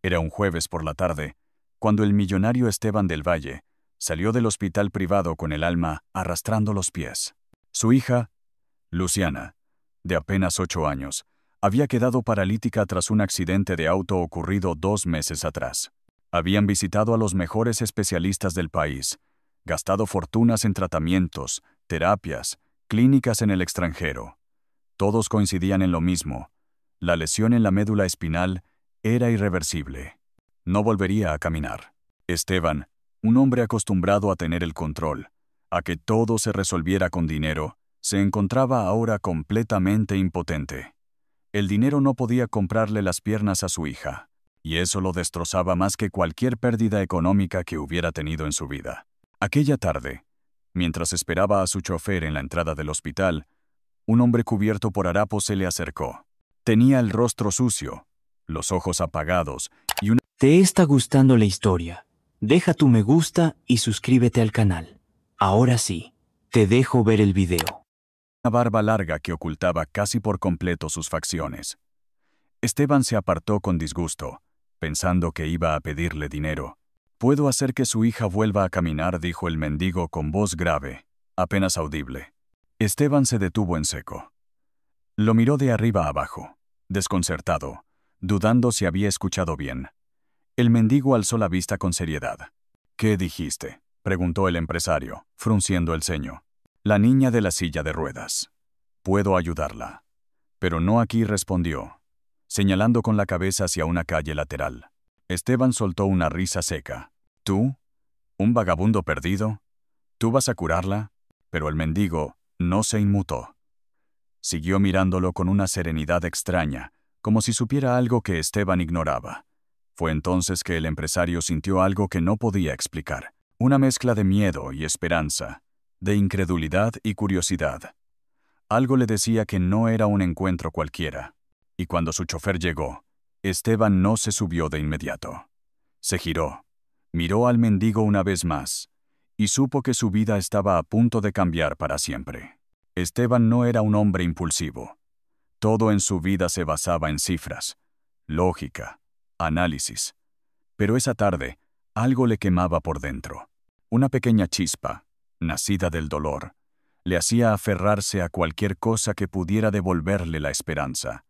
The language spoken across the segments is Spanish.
Era un jueves por la tarde, cuando el millonario Esteban del Valle salió del hospital privado con el alma arrastrando los pies. Su hija, Luciana, de apenas 8 años, había quedado paralítica tras un accidente de auto ocurrido 2 meses atrás. Habían visitado a los mejores especialistas del país, gastado fortunas en tratamientos, terapias, clínicas en el extranjero. Todos coincidían en lo mismo: la lesión en la médula espinal era irreversible. No volvería a caminar. Esteban, un hombre acostumbrado a tener el control, a que todo se resolviera con dinero, se encontraba ahora completamente impotente. El dinero no podía comprarle las piernas a su hija, y eso lo destrozaba más que cualquier pérdida económica que hubiera tenido en su vida. Aquella tarde, mientras esperaba a su chofer en la entrada del hospital, un hombre cubierto por harapos se le acercó. Tenía el rostro sucio, los ojos apagados y una ¿Te está gustando la historia? Deja tu me gusta y suscríbete al canal. Ahora sí, te dejo ver el video. barba larga que ocultaba casi por completo sus facciones. Esteban se apartó con disgusto, pensando que iba a pedirle dinero. «Puedo hacer que su hija vuelva a caminar», dijo el mendigo con voz grave, apenas audible. Esteban se detuvo en seco. Lo miró de arriba a abajo, desconcertado, dudando si había escuchado bien. El mendigo alzó la vista con seriedad. «¿Qué dijiste?», preguntó el empresario, frunciendo el ceño. «La niña de la silla de ruedas. Puedo ayudarla». «Pero no aquí», respondió, señalando con la cabeza hacia una calle lateral. Esteban soltó una risa seca. «¿Tú? ¿Un vagabundo perdido? ¿Tú vas a curarla?». Pero el mendigo no se inmutó. Siguió mirándolo con una serenidad extraña, como si supiera algo que Esteban ignoraba. Fue entonces que el empresario sintió algo que no podía explicar, una mezcla de miedo y esperanza, de incredulidad y curiosidad. Algo le decía que no era un encuentro cualquiera. Y cuando su chofer llegó, Esteban no se subió de inmediato. Se giró, miró al mendigo una vez más, y supo que su vida estaba a punto de cambiar para siempre. Esteban no era un hombre impulsivo. Todo en su vida se basaba en cifras, lógica, análisis. Pero esa tarde, algo le quemaba por dentro. Una pequeña chispa, nacida del dolor, le hacía aferrarse a cualquier cosa que pudiera devolverle la esperanza,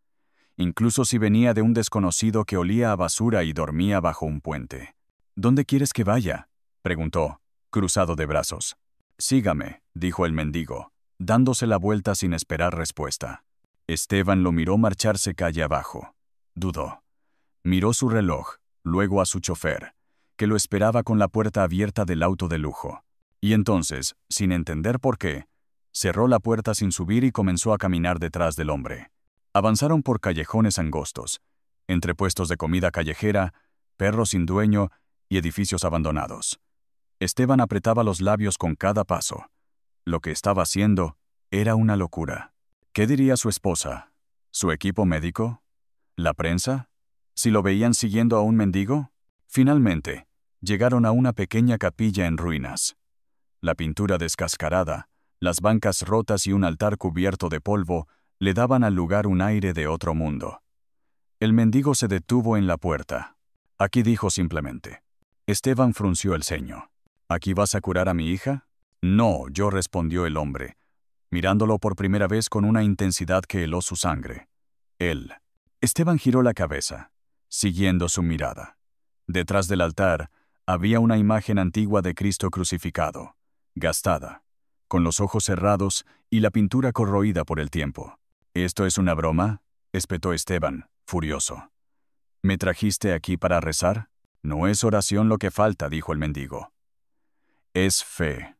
incluso si venía de un desconocido que olía a basura y dormía bajo un puente. «¿Dónde quieres que vaya?», preguntó, cruzado de brazos. «Sígame», dijo el mendigo, dándose la vuelta sin esperar respuesta. Esteban lo miró marcharse calle abajo. Dudó. Miró su reloj, luego a su chofer, que lo esperaba con la puerta abierta del auto de lujo. Y entonces, sin entender por qué, cerró la puerta sin subir y comenzó a caminar detrás del hombre. Avanzaron por callejones angostos, entre puestos de comida callejera, perros sin dueño y edificios abandonados. Esteban apretaba los labios con cada paso. Lo que estaba haciendo era una locura. ¿Qué diría su esposa? ¿Su equipo médico? ¿La prensa? ¿Si lo veían siguiendo a un mendigo? Finalmente, llegaron a una pequeña capilla en ruinas. La pintura descascarada, las bancas rotas y un altar cubierto de polvo le daban al lugar un aire de otro mundo. El mendigo se detuvo en la puerta. «Aquí», dijo simplemente. Esteban frunció el ceño. «¿Aquí vas a curar a mi hija?». «No, yo», respondió el hombre, mirándolo por primera vez con una intensidad que heló su sangre. «Él». Esteban giró la cabeza, siguiendo su mirada. Detrás del altar había una imagen antigua de Cristo crucificado, gastada, con los ojos cerrados y la pintura corroída por el tiempo. «¿Esto es una broma?», espetó Esteban, furioso. «¿Me trajiste aquí para rezar?». «No es oración lo que falta», dijo el mendigo. «Es fe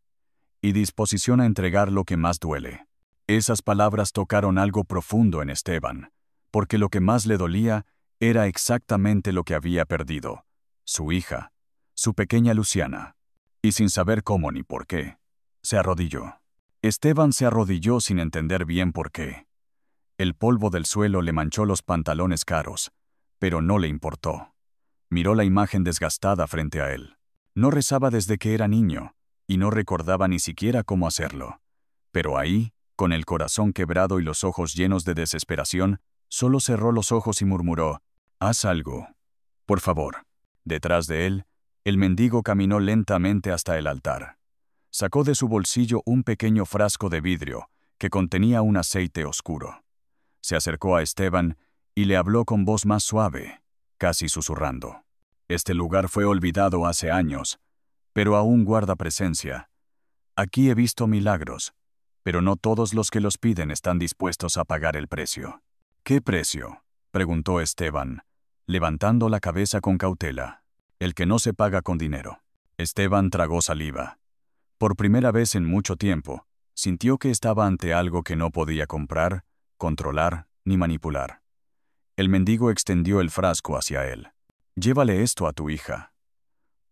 y disposición a entregar lo que más duele». Esas palabras tocaron algo profundo en Esteban, porque lo que más le dolía era exactamente lo que había perdido: su hija, su pequeña Luciana. Y sin saber cómo ni por qué, se arrodilló. Esteban se arrodilló sin entender bien por qué. El polvo del suelo le manchó los pantalones caros, pero no le importó. Miró la imagen desgastada frente a él. No rezaba desde que era niño, y no recordaba ni siquiera cómo hacerlo. Pero ahí, con el corazón quebrado y los ojos llenos de desesperación, solo cerró los ojos y murmuró: «Haz algo. Por favor. Detrás de él, el mendigo caminó lentamente hasta el altar. Sacó de su bolsillo un pequeño frasco de vidrio que contenía un aceite oscuro. Se acercó a Esteban y le habló con voz más suave, casi susurrando. Este lugar fue olvidado hace años, pero aún guarda presencia. Aquí he visto milagros, pero no todos los que los piden están dispuestos a pagar el precio. ¿Qué precio?, preguntó Esteban, levantando la cabeza con cautela. El que no se paga con dinero. Esteban tragó saliva. Por primera vez en mucho tiempo, sintió que estaba ante algo que no podía comprar, controlar ni manipular. El mendigo extendió el frasco hacia él. Llévale esto a tu hija.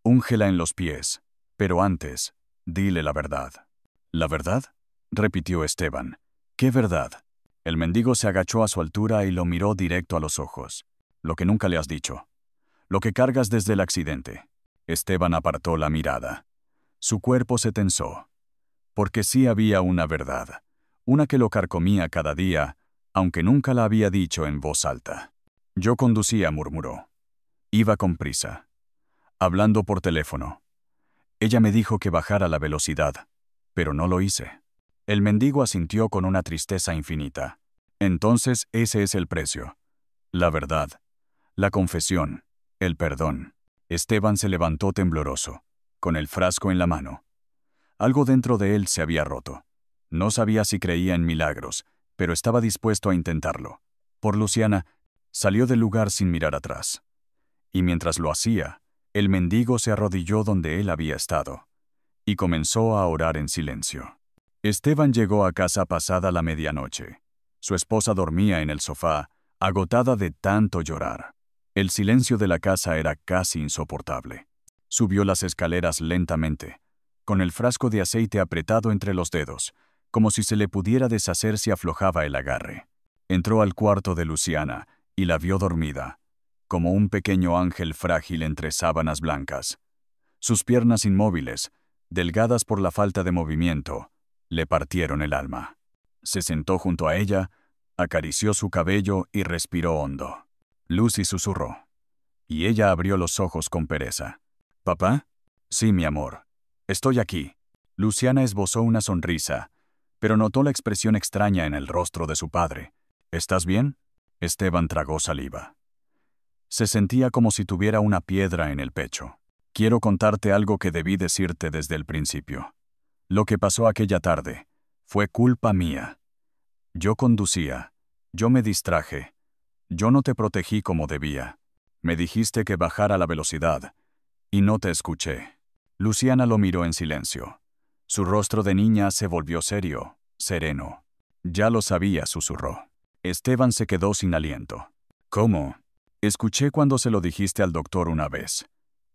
Úngela en los pies, pero antes, dile la verdad. ¿La verdad?, repitió Esteban. ¿Qué verdad? El mendigo se agachó a su altura y lo miró directo a los ojos. Lo que nunca le has dicho. Lo que cargas desde el accidente. Esteban apartó la mirada. Su cuerpo se tensó. Porque sí había una verdad, una que lo carcomía cada día, aunque nunca la había dicho en voz alta. Yo conducía, murmuró. Iba con prisa. Hablando por teléfono. Ella me dijo que bajara la velocidad, pero no lo hice. El mendigo asintió con una tristeza infinita. Entonces ese es el precio. La verdad. La confesión. El perdón. Esteban se levantó tembloroso, con el frasco en la mano. Algo dentro de él se había roto. No sabía si creía en milagros, pero estaba dispuesto a intentarlo. Por Luciana, salió del lugar sin mirar atrás. Y mientras lo hacía, el mendigo se arrodilló donde él había estado, y comenzó a orar en silencio. Esteban llegó a casa pasada la medianoche. Su esposa dormía en el sofá, agotada de tanto llorar. El silencio de la casa era casi insoportable. Subió las escaleras lentamente, con el frasco de aceite apretado entre los dedos, como si se le pudiera deshacer si aflojaba el agarre. Entró al cuarto de Luciana y la vio dormida, como un pequeño ángel frágil entre sábanas blancas. Sus piernas inmóviles, delgadas por la falta de movimiento, le partieron el alma. Se sentó junto a ella, acarició su cabello y respiró hondo. Lucy susurró. Y ella abrió los ojos con pereza. ¿Papá? Sí, mi amor. Estoy aquí. Luciana esbozó una sonrisa, pero notó la expresión extraña en el rostro de su padre. ¿Estás bien? Esteban tragó saliva. Se sentía como si tuviera una piedra en el pecho. Quiero contarte algo que debí decirte desde el principio. Lo que pasó aquella tarde fue culpa mía. Yo conducía. Yo me distraje. Yo no te protegí como debía. Me dijiste que bajara la velocidad, y no te escuché. Luciana lo miró en silencio. Su rostro de niña se volvió serio, sereno. Ya lo sabía, susurró. Esteban se quedó sin aliento. ¿Cómo? Escuché cuando se lo dijiste al doctor una vez.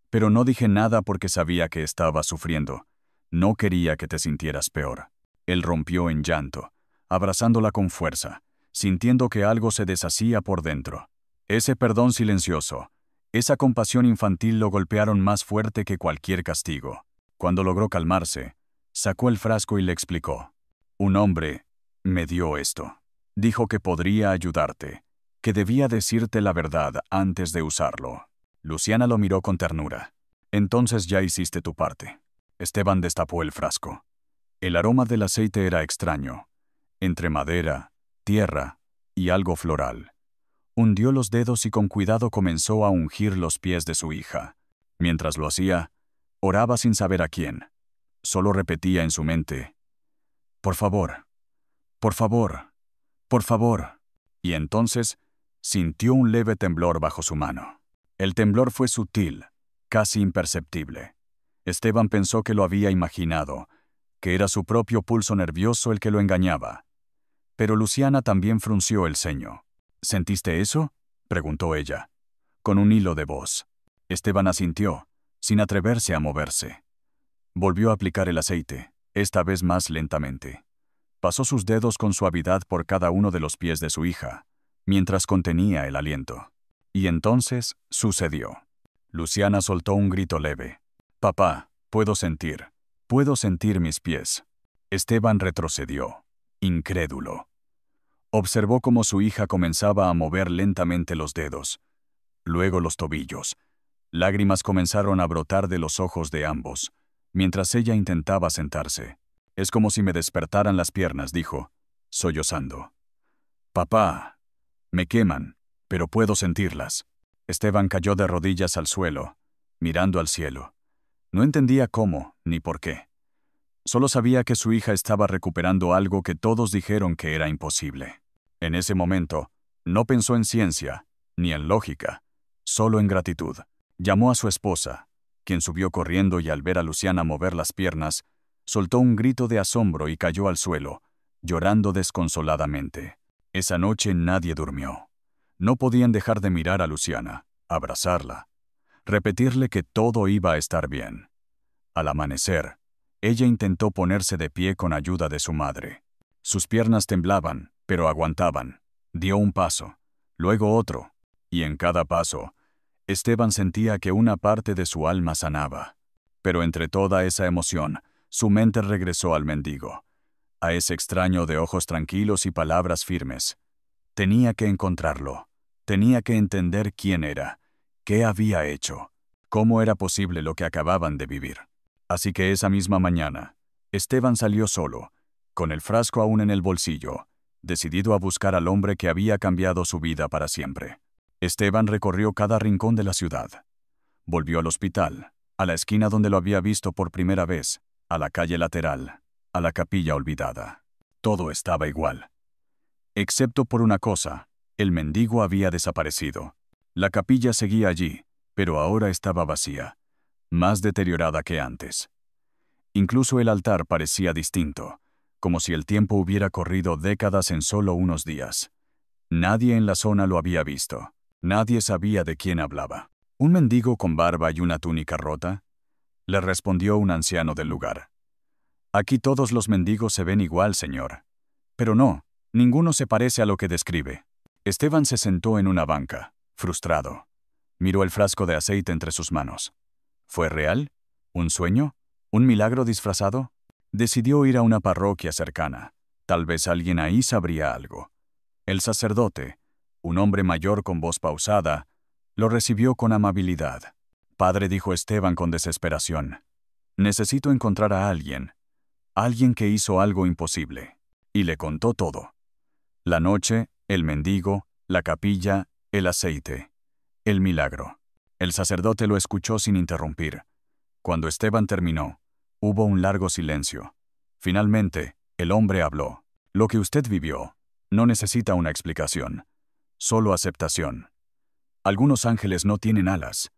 Pero no dije nada porque sabía que estabas sufriendo. No quería que te sintieras peor. Él rompió en llanto, abrazándola con fuerza, sintiendo que algo se deshacía por dentro. Ese perdón silencioso, esa compasión infantil lo golpearon más fuerte que cualquier castigo. Cuando logró calmarse, sacó el frasco y le explicó. Un hombre me dio esto. Dijo que podría ayudarte, que debía decirte la verdad antes de usarlo. Luciana lo miró con ternura. Entonces ya hiciste tu parte. Esteban destapó el frasco. El aroma del aceite era extraño, entre madera, tierra y algo floral. Hundió los dedos y con cuidado comenzó a ungir los pies de su hija. Mientras lo hacía, oraba sin saber a quién. Solo repetía en su mente, «Por favor, por favor, por favor». Y entonces sintió un leve temblor bajo su mano. El temblor fue sutil, casi imperceptible. Esteban pensó que lo había imaginado, que era su propio pulso nervioso el que lo engañaba. Pero Luciana también frunció el ceño. ¿Sentiste eso?, preguntó ella, con un hilo de voz. Esteban asintió, sin atreverse a moverse. Volvió a aplicar el aceite, esta vez más lentamente. Pasó sus dedos con suavidad por cada uno de los pies de su hija, mientras contenía el aliento. Y entonces sucedió. Luciana soltó un grito leve. «Papá, puedo sentir mis pies». Esteban retrocedió, incrédulo. Observó cómo su hija comenzaba a mover lentamente los dedos. luego los tobillos. Lágrimas comenzaron a brotar de los ojos de ambos, mientras ella intentaba sentarse. «Es como si me despertaran las piernas», dijo, sollozando. «Papá, me queman, pero puedo sentirlas». Esteban cayó de rodillas al suelo, mirando al cielo. No entendía cómo ni por qué. Solo sabía que su hija estaba recuperando algo que todos dijeron que era imposible. En ese momento, no pensó en ciencia, ni en lógica, solo en gratitud. Llamó a su esposa, quien subió corriendo y al ver a Luciana mover las piernas, soltó un grito de asombro y cayó al suelo, llorando desconsoladamente. Esa noche nadie durmió. No podían dejar de mirar a Luciana, abrazarla, repetirle que todo iba a estar bien. Al amanecer, ella intentó ponerse de pie con ayuda de su madre. Sus piernas temblaban, pero aguantaban. Dio un paso, luego otro, y en cada paso, Esteban sentía que una parte de su alma sanaba. Pero entre toda esa emoción, su mente regresó al mendigo, a ese extraño de ojos tranquilos y palabras firmes. Tenía que encontrarlo, tenía que entender quién era, qué había hecho, cómo era posible lo que acababan de vivir. Así que esa misma mañana, Esteban salió solo, con el frasco aún en el bolsillo, decidido a buscar al hombre que había cambiado su vida para siempre. Esteban recorrió cada rincón de la ciudad. Volvió al hospital, a la esquina donde lo había visto por primera vez, a la calle lateral, a la capilla olvidada. Todo estaba igual. Excepto por una cosa, el mendigo había desaparecido. La capilla seguía allí, pero ahora estaba vacía, más deteriorada que antes. Incluso el altar parecía distinto, como si el tiempo hubiera corrido décadas en solo unos días. Nadie en la zona lo había visto. Nadie sabía de quién hablaba. ¿Un mendigo con barba y una túnica rota?, le respondió un anciano del lugar. «Aquí todos los mendigos se ven igual, señor. Pero no, ninguno se parece a lo que describe». Esteban se sentó en una banca, frustrado. Miró el frasco de aceite entre sus manos. ¿Fue real? ¿Un sueño? ¿Un milagro disfrazado? Decidió ir a una parroquia cercana. Tal vez alguien ahí sabría algo. El sacerdote, un hombre mayor con voz pausada, lo recibió con amabilidad. «Padre», dijo Esteban con desesperación, «necesito encontrar a alguien que hizo algo imposible». Y le contó todo. La noche, el mendigo, la capilla, el aceite, el milagro. El sacerdote lo escuchó sin interrumpir. Cuando Esteban terminó, hubo un largo silencio. Finalmente, el hombre habló. «Lo que usted vivió no necesita una explicación, solo aceptación. Algunos ángeles no tienen alas.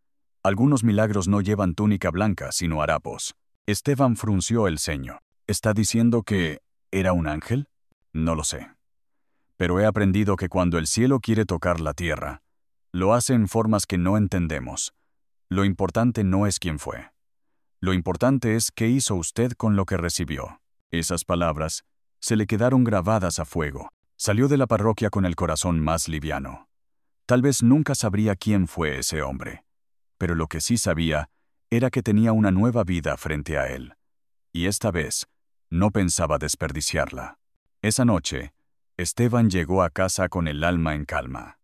Algunos milagros no llevan túnica blanca, sino harapos». Esteban frunció el ceño. «¿Está diciendo que era un ángel? No lo sé. Pero he aprendido que cuando el cielo quiere tocar la tierra, lo hace en formas que no entendemos. Lo importante no es quién fue. Lo importante es qué hizo usted con lo que recibió». Esas palabras se le quedaron grabadas a fuego. Salió de la parroquia con el corazón más liviano. Tal vez nunca sabría quién fue ese hombre, pero lo que sí sabía era que tenía una nueva vida frente a él. Y esta vez, no pensaba desperdiciarla. Esa noche, Esteban llegó a casa con el alma en calma.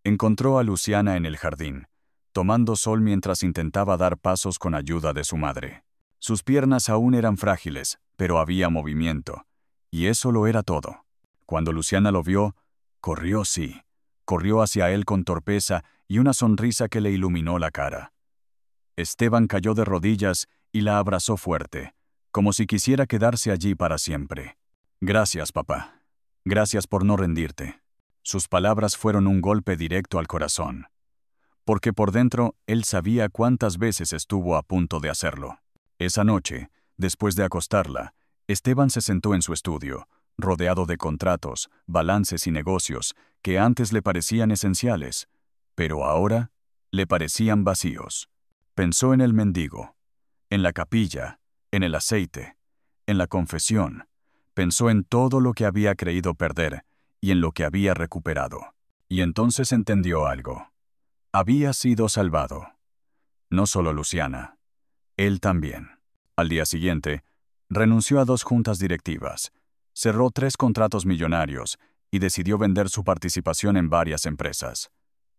Encontró a Luciana en el jardín, tomando sol mientras intentaba dar pasos con ayuda de su madre. Sus piernas aún eran frágiles, pero había movimiento, y eso lo era todo. Cuando Luciana lo vio, corrió hacia él con torpeza y una sonrisa que le iluminó la cara. Esteban cayó de rodillas y la abrazó fuerte, como si quisiera quedarse allí para siempre. «Gracias, papá. Gracias por no rendirte». Sus palabras fueron un golpe directo al corazón, porque por dentro él sabía cuántas veces estuvo a punto de hacerlo. Esa noche, después de acostarla, Esteban se sentó en su estudio, rodeado de contratos, balances y negocios que antes le parecían esenciales, pero ahora le parecían vacíos. Pensó en el mendigo, en la capilla, en el aceite, en la confesión. Pensó en todo lo que había creído perder y en lo que había recuperado. Y entonces entendió algo. Había sido salvado. No solo Luciana, él también. Al día siguiente, renunció a 2 juntas directivas, cerró 3 contratos millonarios y decidió vender su participación en varias empresas.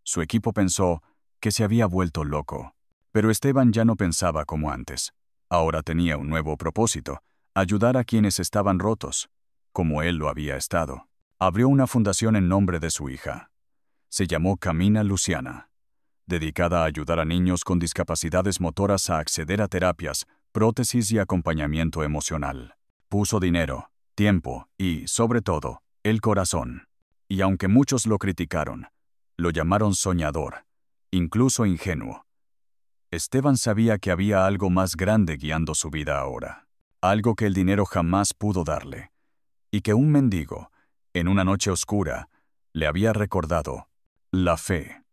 Su equipo pensó, que se había vuelto loco. Pero Esteban ya no pensaba como antes. Ahora tenía un nuevo propósito: ayudar a quienes estaban rotos, como él lo había estado. Abrió una fundación en nombre de su hija. Se llamó Camina Luciana, dedicada a ayudar a niños con discapacidades motoras a acceder a terapias, prótesis y acompañamiento emocional. Puso dinero, tiempo y, sobre todo, el corazón. Y aunque muchos lo criticaron, lo llamaron soñador, incluso ingenuo, Esteban sabía que había algo más grande guiando su vida ahora. Algo que el dinero jamás pudo darle. Y que un mendigo, en una noche oscura, le había recordado: la fe,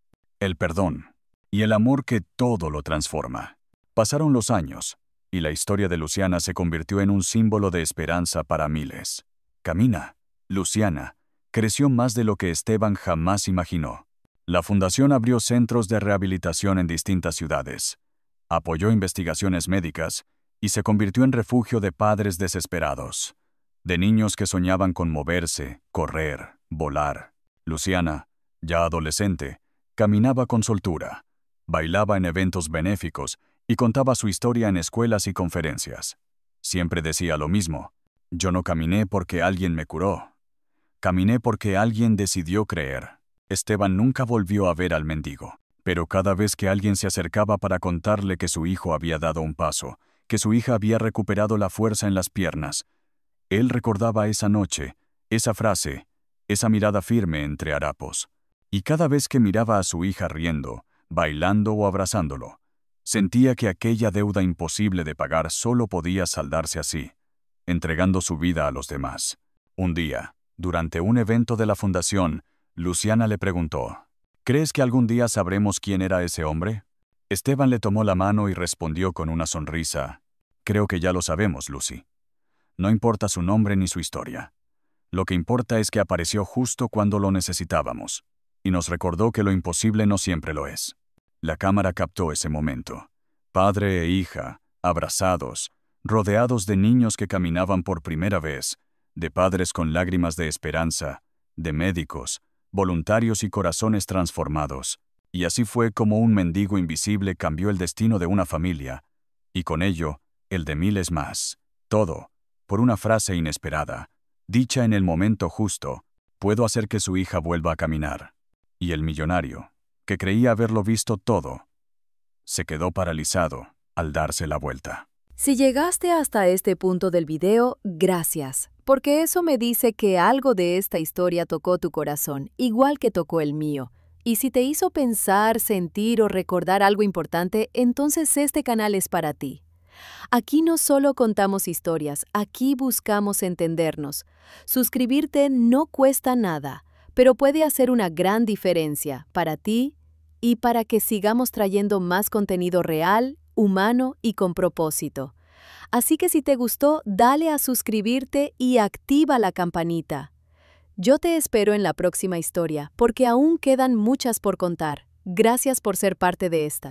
el perdón y el amor que todo lo transforma. Pasaron los años, y la historia de Luciana se convirtió en un símbolo de esperanza para miles. Camina Luciana creció más de lo que Esteban jamás imaginó. La fundación abrió centros de rehabilitación en distintas ciudades, apoyó investigaciones médicas y se convirtió en refugio de padres desesperados, de niños que soñaban con moverse, correr, volar. Luciana, ya adolescente, caminaba con soltura, bailaba en eventos benéficos y contaba su historia en escuelas y conferencias. Siempre decía lo mismo: yo no caminé porque alguien me curó, caminé porque alguien decidió creer. Esteban nunca volvió a ver al mendigo, pero cada vez que alguien se acercaba para contarle que su hijo había dado un paso, que su hija había recuperado la fuerza en las piernas, él recordaba esa noche, esa frase, esa mirada firme entre harapos. Y cada vez que miraba a su hija riendo, bailando o abrazándolo, sentía que aquella deuda imposible de pagar solo podía saldarse así, entregando su vida a los demás. Un día, durante un evento de la fundación, Luciana le preguntó: ¿crees que algún día sabremos quién era ese hombre? Esteban le tomó la mano y respondió con una sonrisa: creo que ya lo sabemos, Lucy. No importa su nombre ni su historia. Lo que importa es que apareció justo cuando lo necesitábamos, y nos recordó que lo imposible no siempre lo es. La cámara captó ese momento. Padre e hija, abrazados, rodeados de niños que caminaban por primera vez, de padres con lágrimas de esperanza, de médicos, voluntarios y corazones transformados. Y así fue como un mendigo invisible cambió el destino de una familia, y con ello, el de miles más. Todo, por una frase inesperada, dicha en el momento justo: puedo hacer que su hija vuelva a caminar. Y el millonario, que creía haberlo visto todo, se quedó paralizado al darse la vuelta. Si llegaste hasta este punto del video, gracias, porque eso me dice que algo de esta historia tocó tu corazón, igual que tocó el mío. Y si te hizo pensar, sentir o recordar algo importante, entonces este canal es para ti. Aquí no solo contamos historias, aquí buscamos entendernos. Suscribirte no cuesta nada, pero puede hacer una gran diferencia para ti y para que sigamos trayendo más contenido real, humano y con propósito. Así que si te gustó, dale a suscribirte y activa la campanita. Yo te espero en la próxima historia, porque aún quedan muchas por contar. Gracias por ser parte de esta.